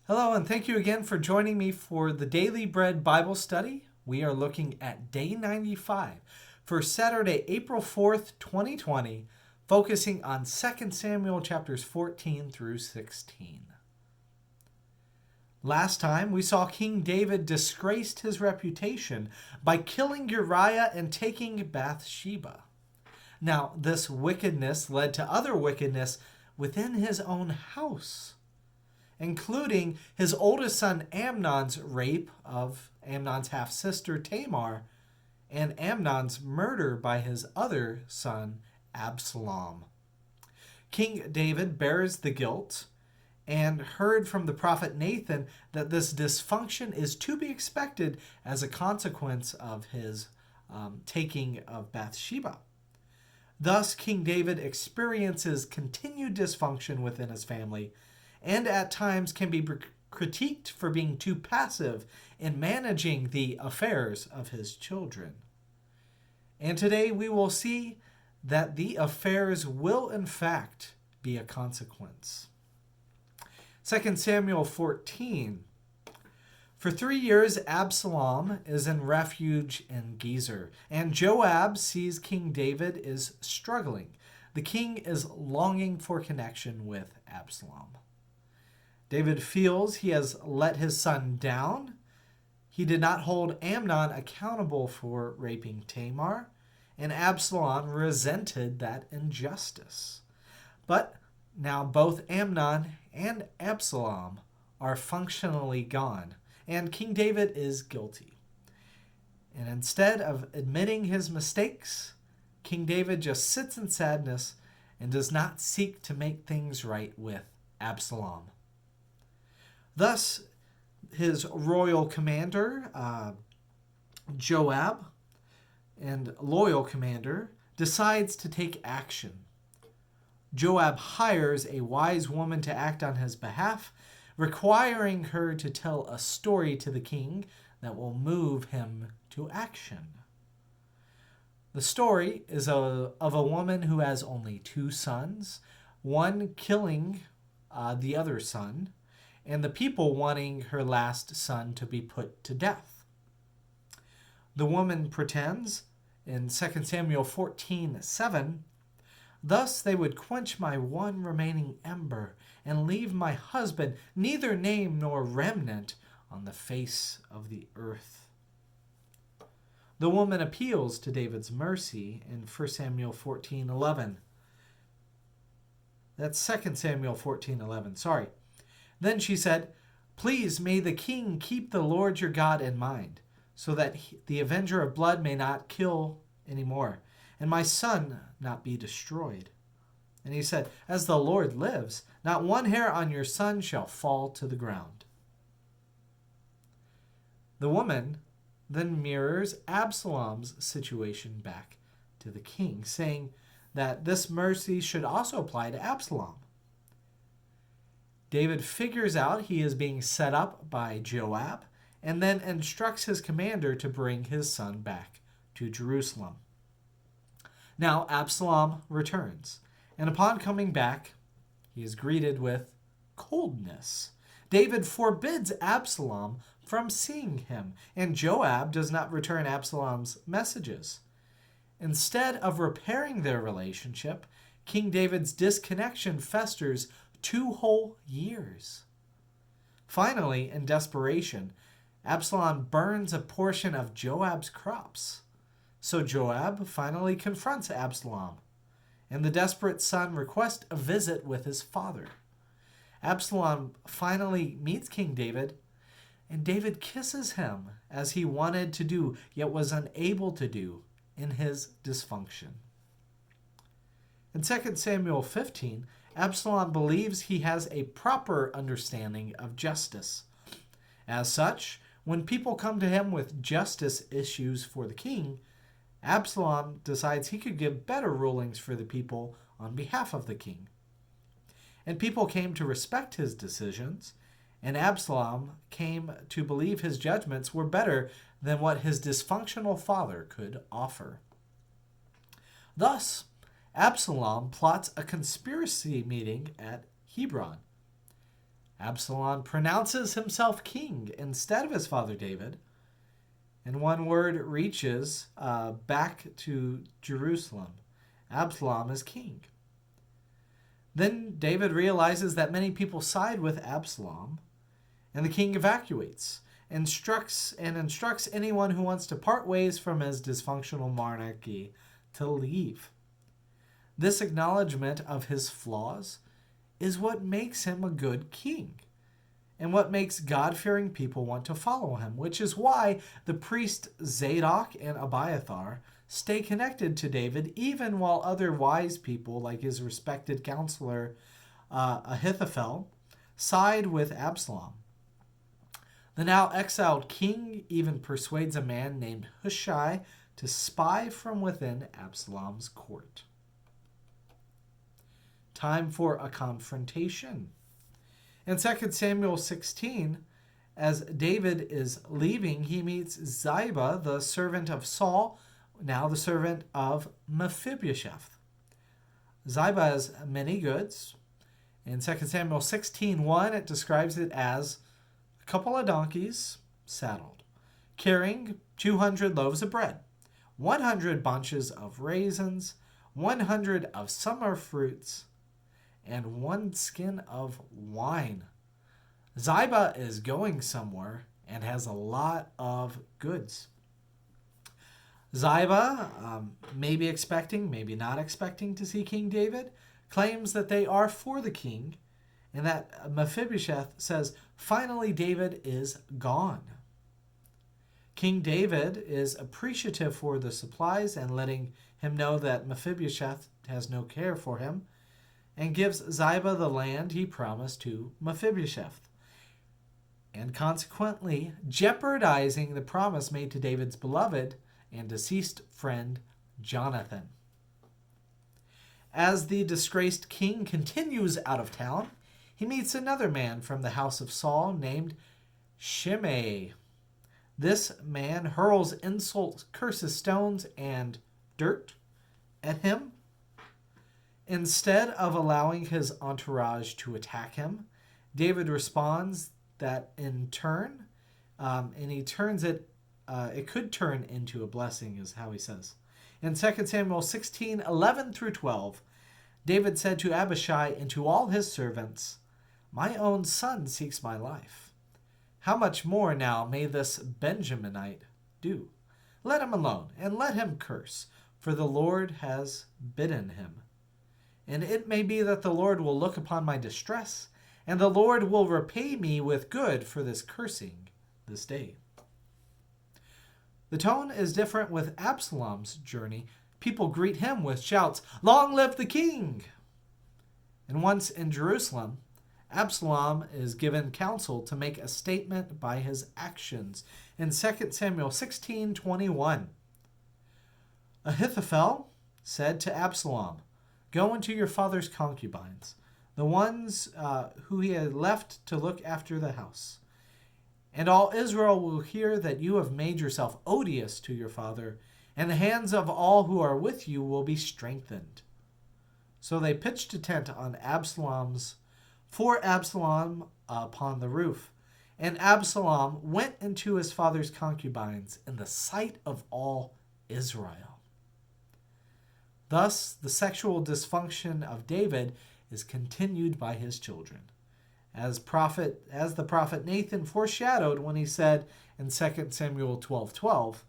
Hello, and thank you again for joining me for the Daily Bread Bible Study. We are looking at day 95 for Saturday, April 4th, 2020, focusing on 2 Samuel chapters 14 through 16. Last time, we saw King David disgraced his reputation by killing Uriah and taking Bathsheba. Now, this wickedness led to other wickedness within his own house, including his oldest son Amnon's rape of Amnon's half-sister Tamar and Amnon's murder by his other son Absalom. King David bears the guilt and heard from the prophet Nathan that this dysfunction is to be expected as a consequence of his taking of Bathsheba. Thus, King David experiences continued dysfunction within his family and at times can be critiqued for being too passive in managing the affairs of his children. And today we will see that the affairs will in fact be a consequence. 2 Samuel 14. For 3 years, Absalom is in refuge in Gezer, and Joab sees King David is struggling. The king is longing for connection with Absalom. David feels he has let his son down. He did not hold Amnon accountable for raping Tamar, and Absalom resented that injustice. But now both Amnon and Absalom are functionally gone, and King David is guilty. And instead of admitting his mistakes, King David just sits in sadness and does not seek to make things right with Absalom. Thus, his royal commander, Joab, and loyal commander, decides to take action. Joab hires a wise woman to act on his behalf, requiring her to tell a story to the king that will move him to action. The story is of a woman who has only 2 sons, one killing the other son, and the people wanting her last son to be put to death. The woman pretends in 2 Samuel 14:7, "Thus they would quench my one remaining ember and leave my husband neither name nor remnant on the face of the earth." The woman appeals to David's mercy in 1 Samuel 14:11. That's 2 Samuel 14:11, sorry. Then she said, "Please may the king keep the Lord your God in mind, so that the avenger of blood may not kill anymore, and my son not be destroyed." And he said, "As the Lord lives, not one hair on your son shall fall to the ground." The woman then mirrors Absalom's situation back to the king, saying that this mercy should also apply to Absalom. David figures out he is being set up by Joab and then instructs his commander to bring his son back to Jerusalem. Now Absalom returns, and upon coming back, he is greeted with coldness. David forbids Absalom from seeing him, and Joab does not return Absalom's messages. Instead of repairing their relationship, King David's disconnection festers 2 whole years. Finally, in desperation, Absalom burns a portion of Joab's crops. So Joab finally confronts Absalom, and the desperate son requests a visit with his father. Absalom finally meets King David, and David kisses him as he wanted to do, yet was unable to do in his dysfunction. In 2 Samuel 15, Absalom believes he has a proper understanding of justice. As such, when people come to him with justice issues for the king, Absalom decides he could give better rulings for the people on behalf of the king. And people came to respect his decisions, and Absalom came to believe his judgments were better than what his dysfunctional father could offer. Thus, Absalom plots a conspiracy meeting at Hebron. Absalom pronounces himself king instead of his father David, and one word reaches back to Jerusalem. Absalom is king. Then David realizes that many people side with Absalom, and the king evacuates, instructs anyone who wants to part ways from his dysfunctional monarchy to leave. This acknowledgement of his flaws is what makes him a good king, and what makes God-fearing people want to follow him, which is why the priest Zadok and Abiathar stay connected to David even while other wise people, like his respected counselor Ahithophel, side with Absalom. The now exiled king even persuades a man named Hushai to spy from within Absalom's court. Time for a confrontation. In 2 Samuel 16, as David is leaving, he meets Ziba, the servant of Saul, now the servant of Mephibosheth. Ziba has many goods. In 2 Samuel 16:1, it describes it as a couple of donkeys saddled, carrying 200 loaves of bread, 100 bunches of raisins, 100 of summer fruits, and 1 skin of wine. Ziba is going somewhere and has a lot of goods. Ziba, maybe expecting, maybe not expecting to see King David, claims that they are for the king, and that Mephibosheth says, finally David is gone. King David is appreciative for the supplies and letting him know that Mephibosheth has no care for him, and gives Ziba the land he promised to Mephibosheth, and consequently jeopardizing the promise made to David's beloved and deceased friend Jonathan. As the disgraced king continues out of town, he meets another man from the house of Saul named Shimei. This man hurls insults, curses, stones, and dirt at him. Instead of allowing his entourage to attack him, David responds that in turn, and he turns it could turn into a blessing, is how he says. In 2 Samuel 16:11-12, David said to Abishai and to all his servants, "My own son seeks my life. How much more now may this Benjaminite do? Let him alone, and let him curse, for the Lord has bidden him. And it may be that the Lord will look upon my distress, and the Lord will repay me with good for this cursing this day." The tone is different with Absalom's journey. People greet him with shouts, "Long live the king!" And once in Jerusalem, Absalom is given counsel to make a statement by his actions. In 2 Samuel 16:21, Ahithophel said to Absalom, "Go into your father's concubines, the ones who he had left to look after the house. And all Israel will hear that you have made yourself odious to your father, and the hands of all who are with you will be strengthened." So they pitched a tent for Absalom upon the roof. And Absalom went into his father's concubines in the sight of all Israel. Thus, the sexual dysfunction of David is continued by his children, as the prophet Nathan foreshadowed when he said in 2 Samuel 12:12,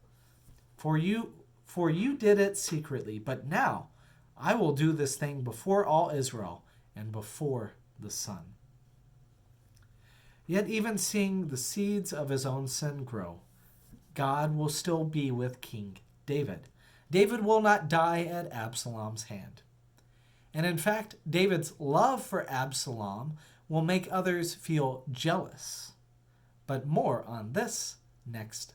For you did it secretly, but now I will do this thing before all Israel and before the sun." Yet even seeing the seeds of his own sin grow, God will still be with King David. David will not die at Absalom's hand. And in fact, David's love for Absalom will make others feel jealous. But more on this next